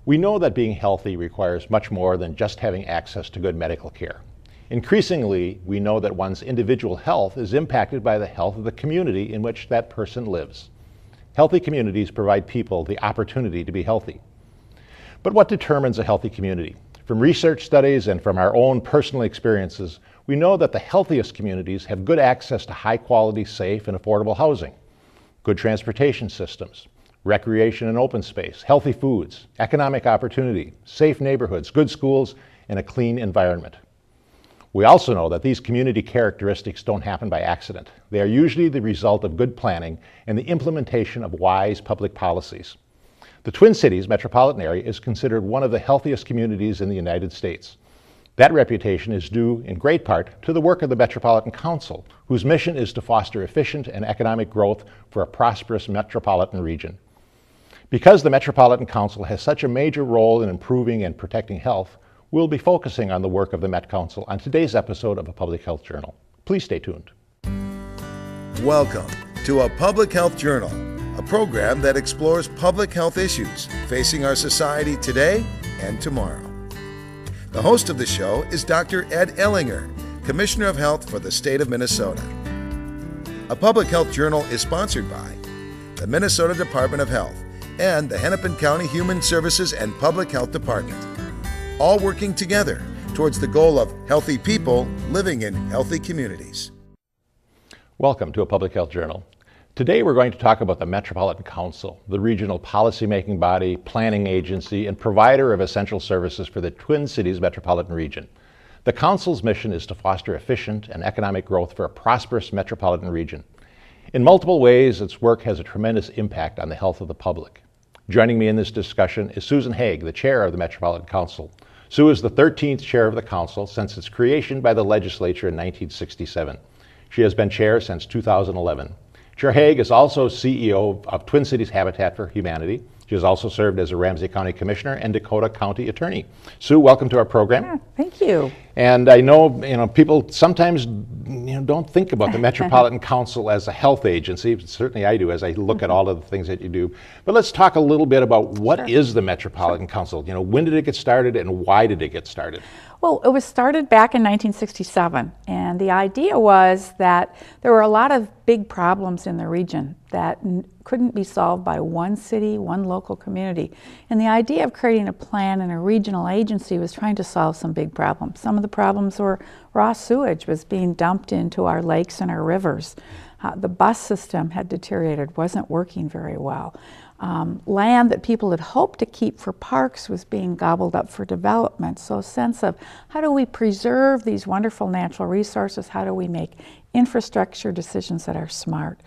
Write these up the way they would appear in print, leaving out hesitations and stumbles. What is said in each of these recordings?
We know that being healthy requires much more than just having access to good medical care. Increasingly, we know that one's individual health is impacted by the health of the community in which that person lives. Healthy communities provide people the opportunity to be healthy. But what determines a healthy community? From research studies and from our own personal experiences, we know that the healthiest communities have good access to high-quality, safe, and affordable housing, good transportation systems, recreation and open space, healthy foods, economic opportunity, safe neighborhoods, good schools, and a clean environment. We also know that these community characteristics don't happen by accident. They are usually the result of good planning and the implementation of wise public policies. The Twin Cities metropolitan area is considered one of the healthiest communities in the United States. That reputation is due in great part to the work of the Metropolitan Council, whose mission is to foster efficient and economic growth for a prosperous metropolitan region. Because the Metropolitan Council has such a major role in improving and protecting health, we'll be focusing on the work of the Met Council on today's episode of A Public Health Journal. Please stay tuned. Welcome to A Public Health Journal, a program that explores public health issues facing our society today and tomorrow. The host of the show is Dr. Ed Ellinger, Commissioner of Health for the state of Minnesota. A Public Health Journal is sponsored by the Minnesota Department of Health and the Hennepin County Human Services and Public Health Department, all working together towards the goal of healthy people living in healthy communities. Welcome to A Public Health Journal. Today we're going to talk about the Metropolitan Council, the regional policymaking body, planning agency, and provider of essential services for the Twin Cities metropolitan region. The Council's mission is to foster efficient and economic growth for a prosperous metropolitan region. In multiple ways, its work has a tremendous impact on the health of the public. Joining me in this discussion is Susan Haigh, the chair of the Metropolitan Council. Sue is the 13th chair of the council since its creation by the legislature in 1967. She has been chair since 2011. Chair Haigh is also CEO of Twin Cities Habitat for Humanity. She has also served as a Ramsey County Commissioner and Dakota County Attorney. Sue, welcome to our program. Yeah, thank you. And I know, people sometimes don't think about the Metropolitan Council as a health agency. Certainly I do as I look at all of the things that you do. But let's talk a little bit about what is the Metropolitan Council? When did it get started and why did it get started? Well, it was started back in 1967, and the idea was that there were a lot of big problems in the region that couldn't be solved by one city, one local community. And the idea of creating a plan and a regional agency was trying to solve some big problems. Some of the problems were raw sewage was being dumped into our lakes and our rivers. The bus system had deteriorated, wasn't working very well. Land that people had hoped to keep for parks was being gobbled up for development. So a sense of how do we preserve these wonderful natural resources? How do we make infrastructure decisions that are smart?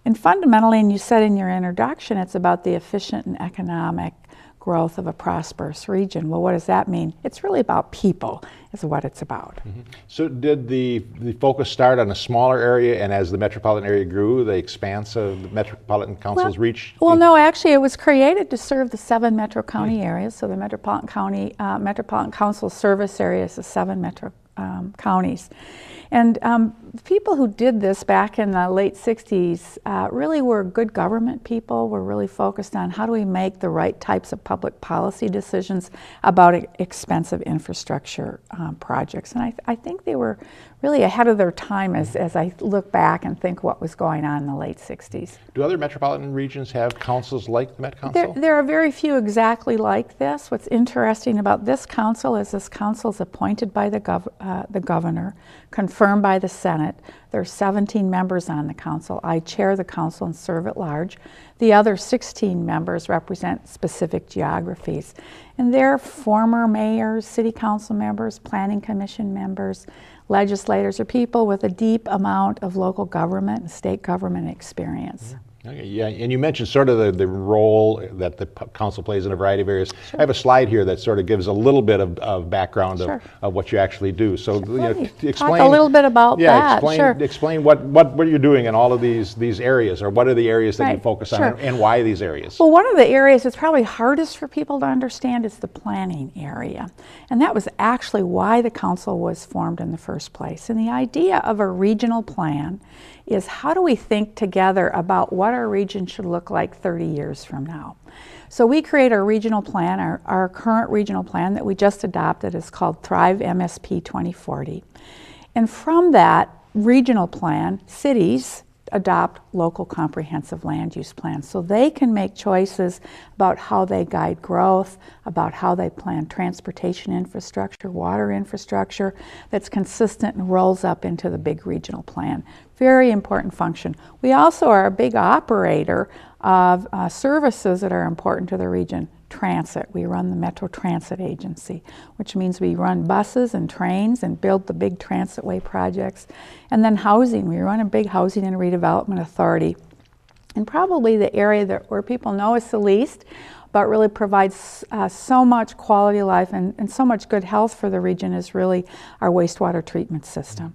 And fundamentally, and you said in your introduction, it's about the efficient and economic growth of a prosperous region. Well, what does that mean? It's really about people, is what it's about. Mm-hmm. So did the focus start on a smaller area, and as the metropolitan area grew, the expanse of the Metropolitan Council's reach? Well, no, actually it was created to serve the 7 metro county areas. So the Metropolitan Council service areas, the 7 metro counties. And people who did this back in the late 60s really were good government people, were really focused on how do we make the right types of public policy decisions about expensive infrastructure projects. And I think they were really ahead of their time as I look back and think what was going on in the late 60s. Do other metropolitan regions have councils like the Met Council? There are very few exactly like this. What's interesting about this council is this council is appointed by the governor, confirmed by the Senate. There are 17 members on the council. I chair the council and serve at large. The other 16 members represent specific geographies. And they're former mayors, city council members, planning commission members, legislators, or people with a deep amount of local government and state government experience. Okay, yeah, and you mentioned sort of the role that the council plays in a variety of areas. Sure. I have a slide here that sort of gives a little bit of background of what you actually do. So explain talk a little bit about that. Explain what you're doing in all of these areas, or what are the areas that you focus on, and why these areas? Well, one of the areas that's probably hardest for people to understand is the planning area. And that was actually why the council was formed in the first place. And the idea of a regional plan is how do we think together about what our region should look like 30 years from now. So we create a regional plan. Our current regional plan that we just adopted is called Thrive MSP 2040. And from that regional plan, cities adopt local comprehensive land use plans so they can make choices about how they guide growth, about how they plan transportation infrastructure, water infrastructure that's consistent and rolls up into the big regional plan. Very important function. We also are a big operator of services that are important to the region. Transit. We run the Metro Transit Agency, which means we run buses and trains and build the big transitway projects. And then housing. We run a big housing and redevelopment authority. And probably the area where people know us the least, but really provides so much quality of life and so much good health for the region is really our wastewater treatment system.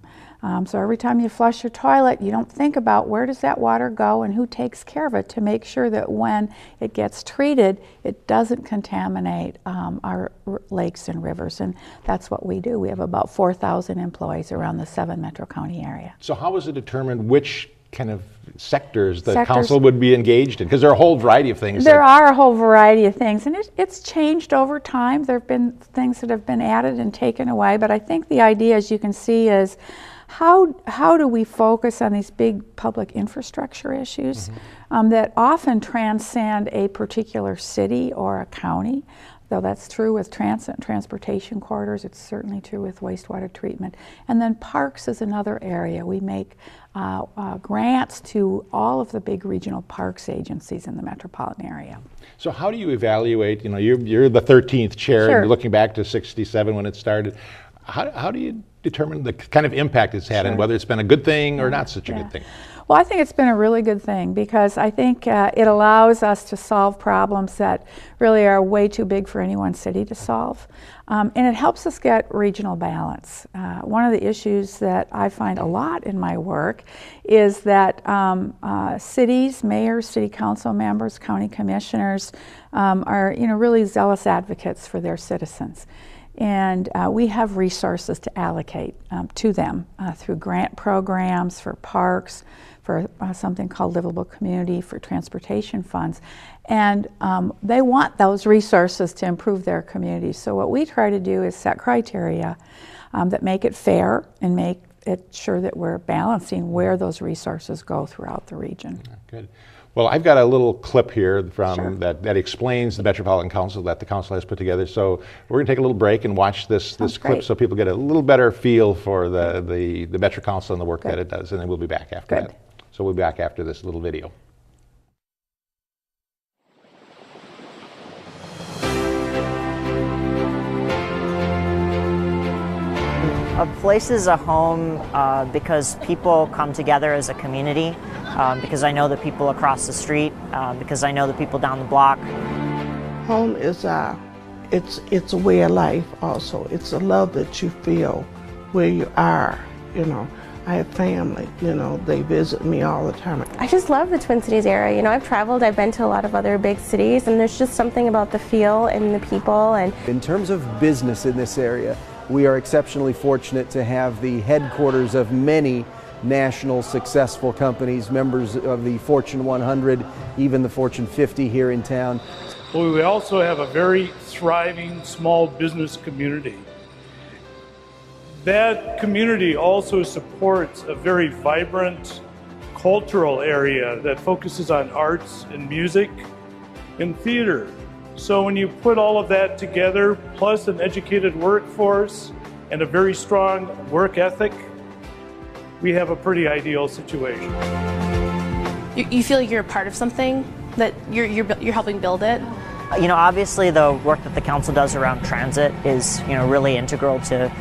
So every time you flush your toilet, you don't think about where does that water go and who takes care of it to make sure that when it gets treated, it doesn't contaminate our lakes and rivers. And that's what we do. We have about 4,000 employees around the 7 Metro County area. So how is it determined which kind of sectors the council would be engaged in? Because there are a whole variety of things. There are a whole variety of things, and it's changed over time. There have been things that have been added and taken away, but I think the idea, as you can see, is how do we focus on these big public infrastructure issues that often transcend a particular city or a county? Though that's true with transit and transportation corridors, it's certainly true with wastewater treatment. And then parks is another area. We make grants to all of the big regional parks agencies in the metropolitan area. So how do you evaluate, you're the 13th chair, and you're looking back to 67 when it started. How do you determine the kind of impact it's had and whether it's been a good thing or not such a good thing? Well, I think it's been a really good thing because I think it allows us to solve problems that really are way too big for any one city to solve. And it helps us get regional balance. One of the issues that I find a lot in my work is that cities, mayors, city council members, county commissioners are really zealous advocates for their citizens. And we have resources to allocate to them through grant programs for parks, for something called Livable Community, for transportation funds. And they want those resources to improve their communities. So what we try to do is set criteria that make it fair and make it sure that we're balancing where those resources go throughout the region. Good. Well, I've got a little clip here from that explains the Metropolitan Council that the council has put together. So we're going to take a little break and watch this clip so people get a little better feel for the Metro Council and the work that it does, and then we'll be back after that. So we'll be back after this little video. A place is a home because people come together as a community, because I know the people across the street, because I know the people down the block. Home is it's a way of life also. It's a love that you feel where you are, I have family, they visit me all the time. I just love the Twin Cities area. I've traveled, I've been to a lot of other big cities, and there's just something about the feel and the people. And in terms of business in this area, we are exceptionally fortunate to have the headquarters of many national successful companies, members of the Fortune 100, even the Fortune 50 here in town. Well, we also have a very thriving small business community. That community also supports a very vibrant cultural area that focuses on arts and music and theater. So when you put all of that together, plus an educated workforce and a very strong work ethic, we have a pretty ideal situation. You feel like you're a part of something, that you're helping build it? Obviously the work that the council does around transit is, really integral to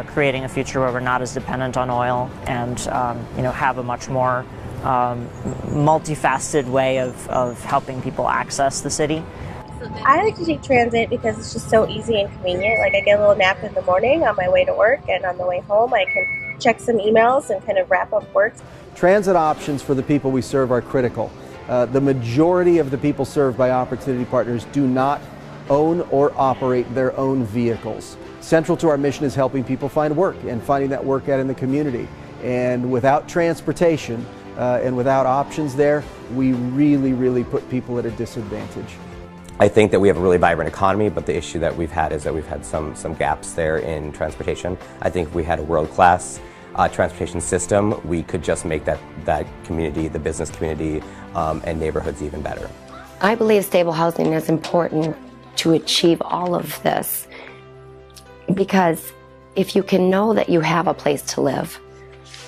creating a future where we're not as dependent on oil and, have a much more multifaceted way of helping people access the city. I like to take transit because it's just so easy and convenient. Like, I get a little nap in the morning on my way to work, and on the way home I can check some emails and kind of wrap up work. Transit options for the people we serve are critical. The majority of the people served by Opportunity Partners do not own or operate their own vehicles. Central to our mission is helping people find work and finding that work out in the community. And without transportation and without options there, we really put people at a disadvantage. I think that we have a really vibrant economy, but the issue that we've had is that we've had some gaps there in transportation. I think if we had a world-class transportation system, we could just make that community, the business community, and neighborhoods even better. I believe stable housing is important to achieve all of this, because if you can know that you have a place to live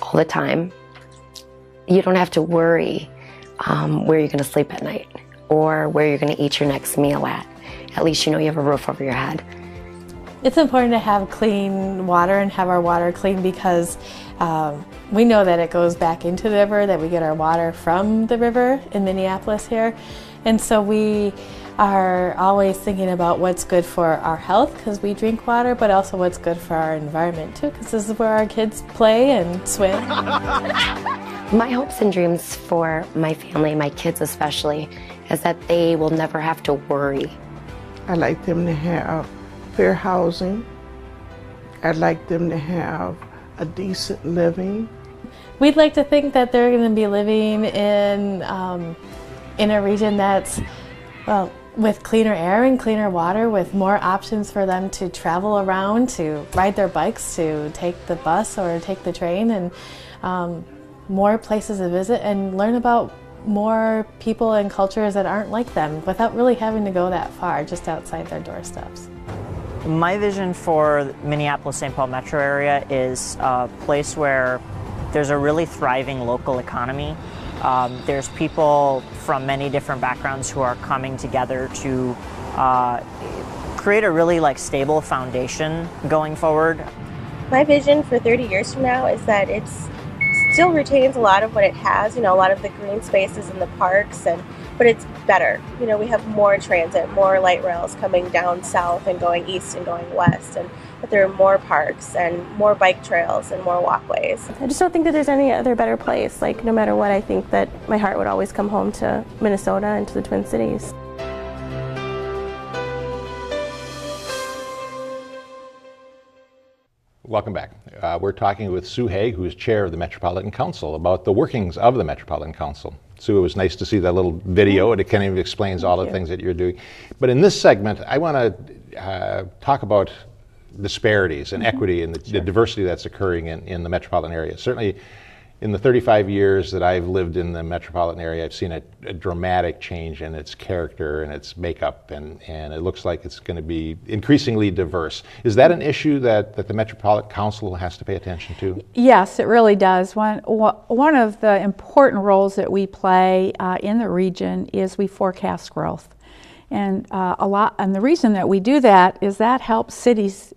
all the time, you don't have to worry where you're going to sleep at night or where you're going to eat your next meal at. At least you know you have a roof over your head. It's important to have clean water and have our water clean because we know that it goes back into the river, that we get our water from the river in Minneapolis here. And so we are always thinking about what's good for our health because we drink water, but also what's good for our environment too, because this is where our kids play and swim. My hopes and dreams for my family, my kids especially, is that they will never have to worry. I like them to have fair housing. I'd like them to have a decent living. We'd like to think that they're going to be living in a region that's, well, with cleaner air and cleaner water, with more options for them to travel around, to ride their bikes, to take the bus or take the train, and more places to visit and learn about more people and cultures that aren't like them without really having to go that far, just outside their doorsteps. My vision for Minneapolis-St. Paul metro area is a place where there's a really thriving local economy. There's people from many different backgrounds who are coming together to create a really stable foundation going forward. My vision for 30 years from now is that it still retains a lot of what it has, a lot of the green spaces in the parks, but it's better. We have more transit, more light rails coming down south and going east and going west, but there are more parks and more bike trails and more walkways. I just don't think that there's any other better place. No matter what, I think that my heart would always come home to Minnesota and to the Twin Cities. Welcome back. We're talking with Sue Haigh, who's chair of the Metropolitan Council, about the workings of the Metropolitan Council. Sue, it was nice to see that little video, and it kind of explains all the things that you're doing. But in this segment, I want to talk about disparities and equity and the diversity that's occurring in the metropolitan area. Certainly, in the 35 years that I've lived in the metropolitan area, I've seen a dramatic change in its character and its makeup, and it looks like it's going to be increasingly diverse. Is that an issue that the Metropolitan Council has to pay attention to? Yes, it really does. One of the important roles that we play in the region is we forecast growth. And and the reason that we do that is that helps cities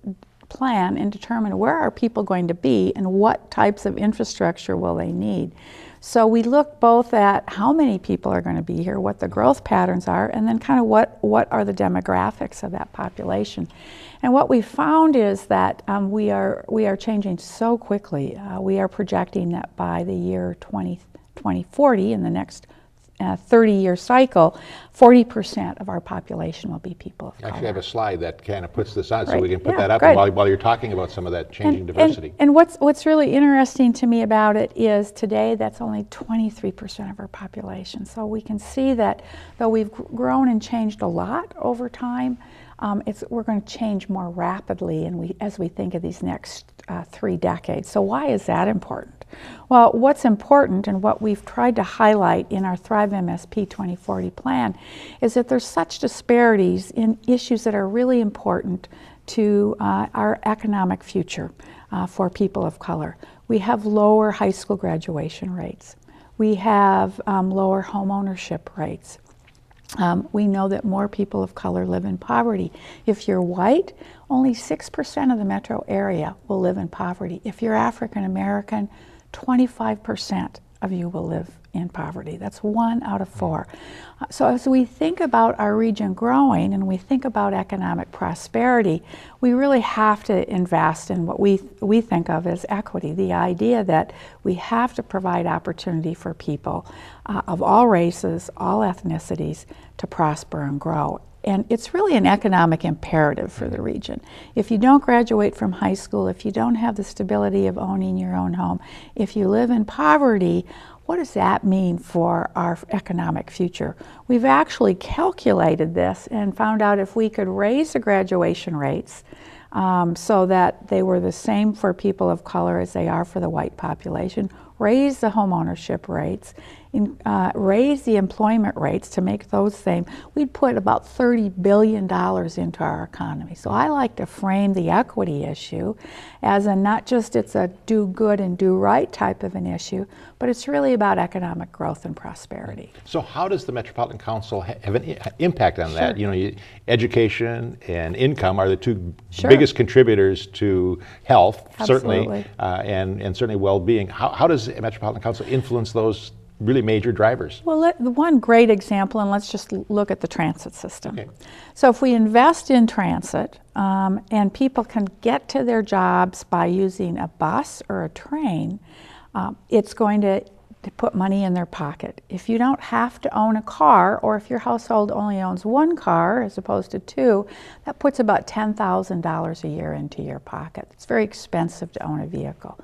plan and determine where are people going to be and what types of infrastructure will they need. So we look both at how many people are going to be here, what the growth patterns are, and then kind of what are the demographics of that population. And what we found is that we are changing so quickly. We are projecting that by the year 2040, in the next 30-year cycle, 40% of our population will be people of color. Actually, I have a slide that kind of puts this on, so Right. we can put Yeah, that up good. while you're talking about some of that changing diversity. And what's really interesting to me about it is today that's only 23% of our population. So we can see that though we've grown and changed a lot over time, we're going to change more rapidly as we think of these next 3 decades. So why is that important? Well, what's important and what we've tried to highlight in our Thrive MSP 2040 plan is that there's such disparities in issues that are really important to our economic future for people of color. We have lower high school graduation rates. We have lower home ownership rates. We know that more people of color live in poverty. If you're white, only 6% of the metro area will live in poverty. If you're African American, 25% of you will live in poverty. That's 1 out of 4. So as we think about our region growing and we think about economic prosperity, we really have to invest in what we think of as equity, the idea that we have to provide opportunity for people of all races, all ethnicities to prosper and grow. And it's really an economic imperative for the region. If you don't graduate from high school, if you don't have the stability of owning your own home, if you live in poverty, what does that mean for our economic future? We've actually calculated this and found out if we could raise the graduation rates so that they were the same for people of color as they are for the white population, raise the home ownership rates, raise the employment rates to make those same, we'd put about $30 billion into our economy. So I like to frame the equity issue as a not just it's a do good and do right type of an issue, but it's really about economic growth and prosperity. So how does the Metropolitan Council have an impact on that? You know, education and income are the two biggest contributors to health, certainly, and certainly well-being. How does the Metropolitan Council influence those really major drivers? Well, one great example, and let's just look at the transit system. So if we invest in transit and people can get to their jobs by using a bus or a train, it's going to put money in their pocket. If you don't have to own a car, or if your household only owns one car as opposed to two, that puts about $10,000 a year into your pocket. It's very expensive to own a vehicle.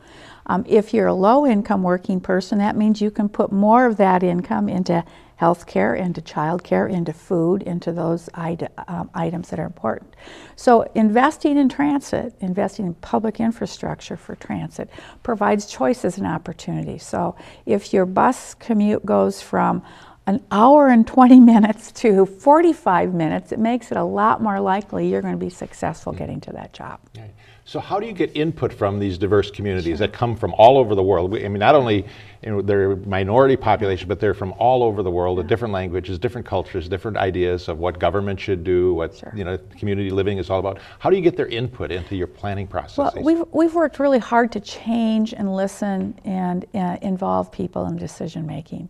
If you're a low-income working person, that means you can put more of that income into health care, into child care, into food, into those items that are important. So investing in transit, investing in public infrastructure for transit provides choices and opportunities. So if your bus commute goes from an hour and 20 minutes to 45 minutes, it makes it a lot more likely you're going to be successful getting to that job. So how do you get input from these diverse communities that come from all over the world? I mean, not only they're a minority population, but they're from all over the world, with different languages, different cultures, different ideas of what government should do, what community living is all about. How do you get their input into your planning processes? Well, we've worked really hard to change and listen and involve people in decision making.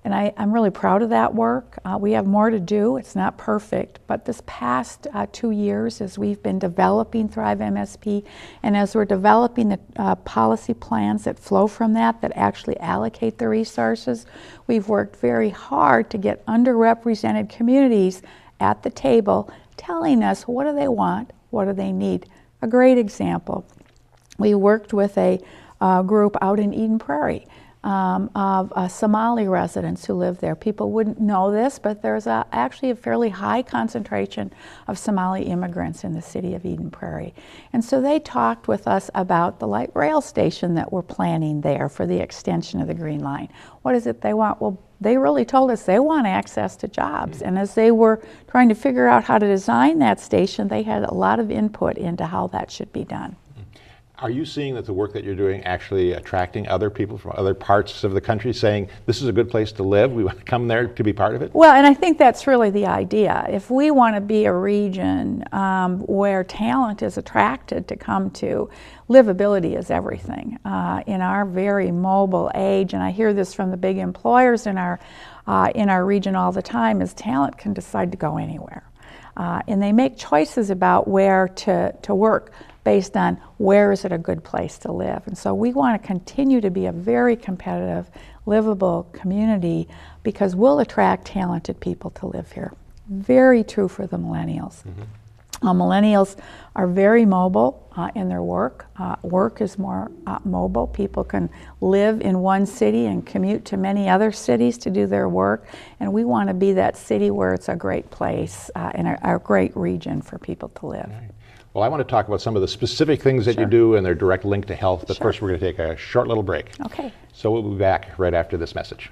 And I'm really proud of that work. We have more to do. It's not perfect, but this past 2 years, as we've been developing Thrive MSP, and as we're developing the policy plans that flow from that actually allocate the resources, we've worked very hard to get underrepresented communities at the table telling us what do they want, what do they need. A great example, we worked with a group out in Eden Prairie of Somali residents who live there. People wouldn't know this, but there's actually a fairly high concentration of Somali immigrants in the city of Eden Prairie. And so they talked with us about the light rail station that we're planning there for the extension of the Green Line. What is it they want? Well, they really told us they want access to jobs. And as they were trying to figure out how to design that station, they had a lot of input into how that should be done. Are you seeing that the work that you're doing actually attracting other people from other parts of the country saying, this is a good place to live, we want to come there to be part of it? Well, and I think that's really the idea. If we want to be a region where talent is attracted to come to, livability is everything. In our very mobile age, and I hear this from the big employers in our region all the time, is talent can decide to go anywhere. And they make choices about where to work based on where is it a good place to live. And so we want to continue to be a very competitive, livable community because we'll attract talented people to live here. Very true for the millennials. Millennials are very mobile in their work. Work is more mobile. People can live in one city and commute to many other cities to do their work. And we want to be that city where it's a great place and a great region for people to live. Well, I want to talk about some of the specific things that you do and their direct link to health, but first we're going to take a short little break. Okay. So we'll be back right after this message.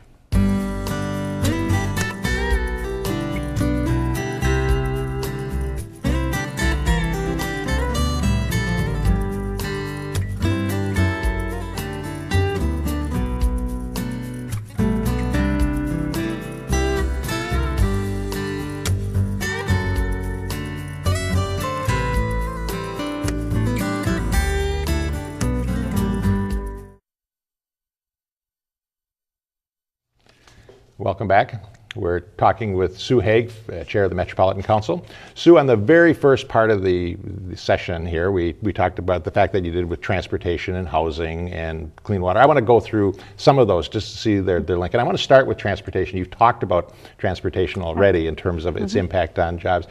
Welcome back. We're talking with Sue Haigh, Chair of the Metropolitan Council. Sue, on the very first part of the session here, we talked about the fact that you did with transportation and housing and clean water. I want to go through some of those just to see their link. And I want to start with transportation. You've talked about transportation already in terms of its impact on jobs.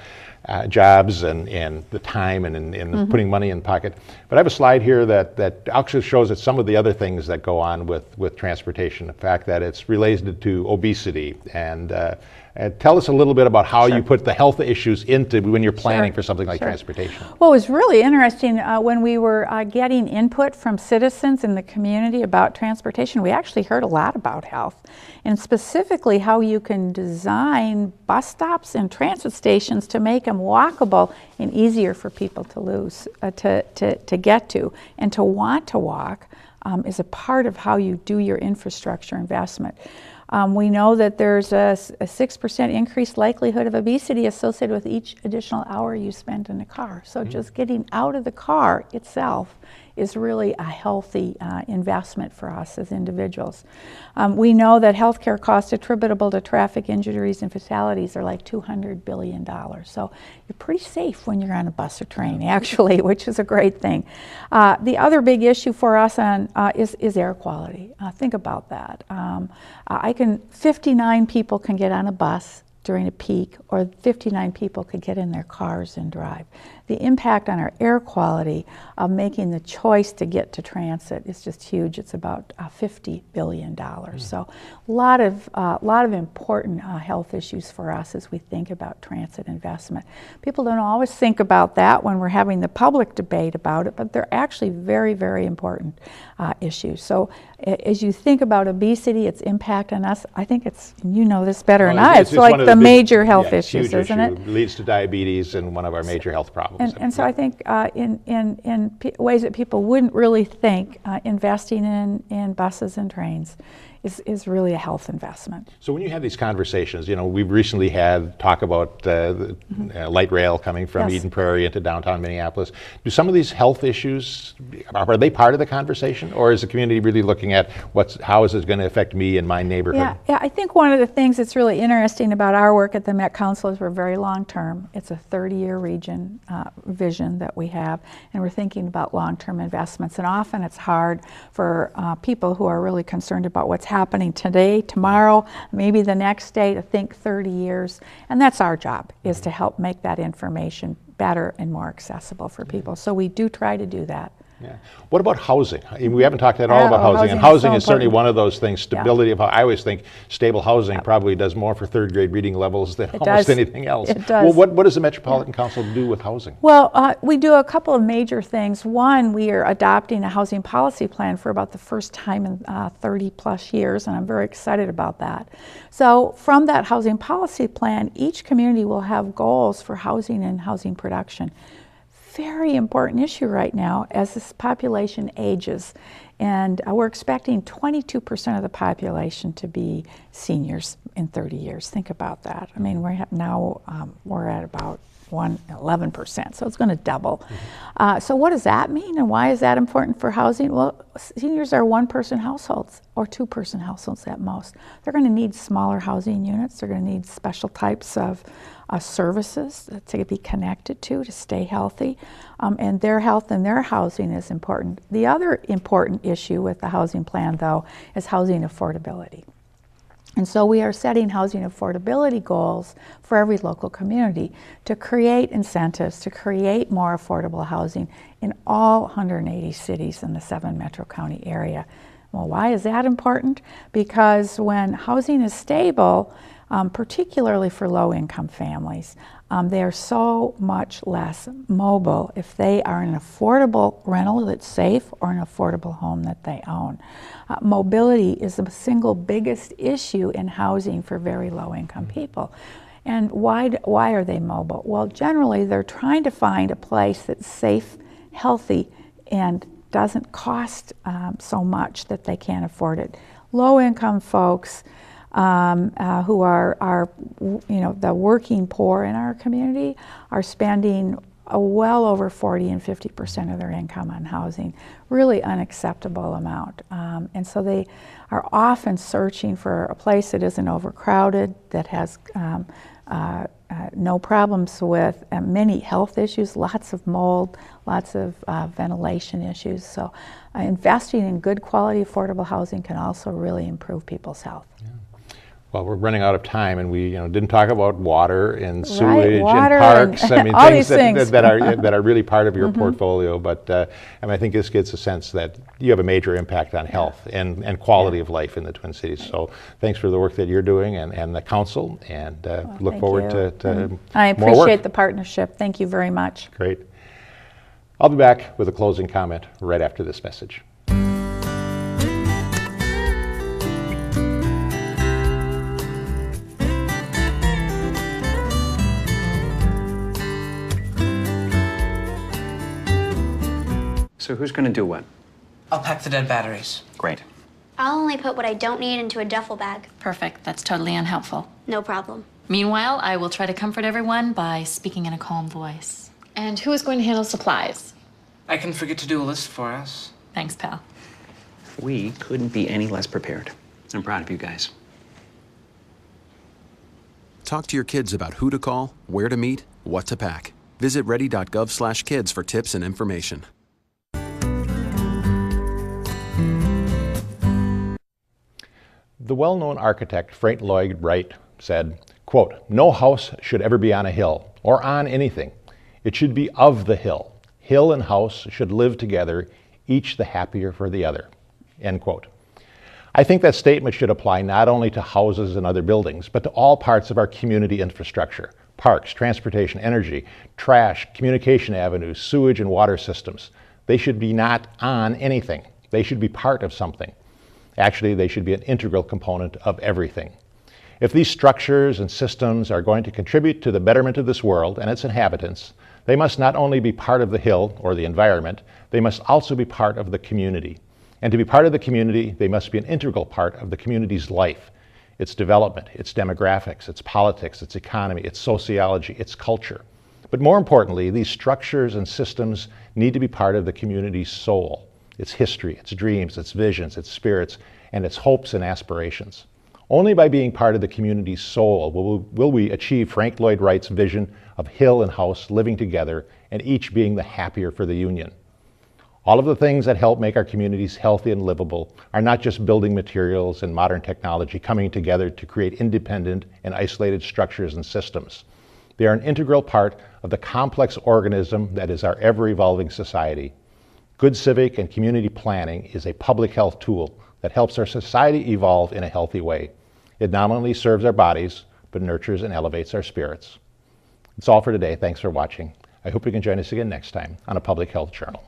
jobs and the time and putting money in pocket. But I have a slide here that actually shows that some of the other things that go on with transportation, the fact that it's related to obesity. And tell us a little bit about how you put the health issues into when you're planning for something like transportation. Well, it was really interesting when we were getting input from citizens in the community about transportation. We actually heard a lot about health, and specifically how you can design bus stops and transit stations to make them walkable and easier for people to get to and to want to walk is a part of how you do your infrastructure investment. We know that there's a 6% increased likelihood of obesity associated with each additional hour you spend in the car. So just getting out of the car itself is really a healthy investment for us as individuals. We know that healthcare costs attributable to traffic injuries and fatalities are like $200 billion. So you're pretty safe when you're on a bus or train, actually, which is a great thing. The other big issue for us is air quality. Think about that. 59 people can get on a bus during a peak, or 59 people could get in their cars and drive. The impact on our air quality of making the choice to get to transit is just huge. It's about $50 billion. So a lot of important health issues for us as we think about transit investment. People don't always think about that when we're having the public debate about it, but they're actually very, very important issues. So as you think about obesity, its impact on us, I think it's, you know this better than I, it's like the major health issues, isn't it? It leads to diabetes and one of our major health problems. And so I think in ways that people wouldn't really think, investing in buses and trains is really a health investment. So when you have these conversations, you know, we've recently had talk about light rail coming from Eden Prairie into downtown Minneapolis. Do some of these health issues, are they part of the conversation, or is the community really looking at how is it going to affect me and my neighborhood? Yeah, I think one of the things that's really interesting about our work at the Met Council is we're very long-term. It's a 30-year vision that we have, and we're thinking about long-term investments. And often it's hard for people who are really concerned about what's happening today, tomorrow, maybe the next day, to think 30 years. And that's our job, is to help make that information better and more accessible for people. So we do try to do that. Yeah. What about housing? I mean, we haven't talked at all about housing, and housing is certainly one of those things. Stability of I always think stable housing probably does more for third grade reading levels than almost anything else. It does. Well, what does the Metropolitan Council do with housing? Well, we do a couple of major things. One, we are adopting a housing policy plan for about the first time in 30 plus years, and I'm very excited about that. So from that housing policy plan, each community will have goals for housing and housing production. Very important issue right now as this population ages, and we're expecting 22% of the population to be seniors in 30 years. Think about that. I mean, we're at about 11%, so it's going to double. So what does that mean, and why is that important for housing? Well, seniors are one-person households or two-person households at most. They're going to need smaller housing units. They're going to need special types of services to be connected to stay healthy, and their health and their housing is important. The other important issue with the housing plan, though, is housing affordability. And so we are setting housing affordability goals for every local community to create incentives, to create more affordable housing in all 180 cities in the 7 Metro County area. Well, why is that important? Because when housing is stable, particularly for low-income families, they are so much less mobile if they are in an affordable rental that's safe or an affordable home that they own. Mobility is the single biggest issue in housing for very low-income people. And why are they mobile? Well, generally they're trying to find a place that's safe, healthy, and doesn't cost so much that they can't afford it. Low-income folks who are the working poor in our community are spending well over 40 and 50% of their income on housing, really unacceptable amount. And so they are often searching for a place that isn't overcrowded, that has no problems with many health issues, lots of mold, lots of ventilation issues. So investing in good quality affordable housing can also really improve people's health. Yeah. Well, we're running out of time, and we didn't talk about water and Right, sewage water and parks. I mean, all things these things. that are really part of your portfolio. But I think this gets a sense that you have a major impact on health and quality of life in the Twin Cities. So thanks for the work that you're doing and the council, and look Thank forward you. to I more work. appreciate the partnership. Thank you very much. Great. I'll be back with a closing comment right after this message. So who's going to do what? I'll pack the dead batteries. Great. I'll only put what I don't need into a duffel bag. Perfect. That's totally unhelpful. No problem. Meanwhile, I will try to comfort everyone by speaking in a calm voice. And who is going to handle supplies? I can forget to do a list for us. Thanks, pal. We couldn't be any less prepared. I'm proud of you guys. Talk to your kids about who to call, where to meet, what to pack. Visit ready.gov/kids for tips and information. The well-known architect Frank Lloyd Wright said, quote, "No house should ever be on a hill or on anything. It should be of the hill. Hill and house should live together, each the happier for the other," end quote. I think that statement should apply not only to houses and other buildings, but to all parts of our community infrastructure: parks, transportation, energy, trash, communication avenues, sewage and water systems. They should be not on anything. They should be part of something. Actually, they should be an integral component of everything. If these structures and systems are going to contribute to the betterment of this world and its inhabitants, they must not only be part of the hill or the environment, they must also be part of the community. And to be part of the community, they must be an integral part of the community's life, its development, its demographics, its politics, its economy, its sociology, its culture. But more importantly, these structures and systems need to be part of the community's soul, its history, its dreams, its visions, its spirits, and its hopes and aspirations. Only by being part of the community's soul will we achieve Frank Lloyd Wright's vision of hill and house living together and each being the happier for the union. All of the things that help make our communities healthy and livable are not just building materials and modern technology coming together to create independent and isolated structures and systems. They are an integral part of the complex organism that is our ever-evolving society. Good civic and community planning is a public health tool that helps our society evolve in a healthy way. It not only serves our bodies, but nurtures and elevates our spirits. That's all for today. Thanks for watching. I hope you can join us again next time on A Public Health Journal.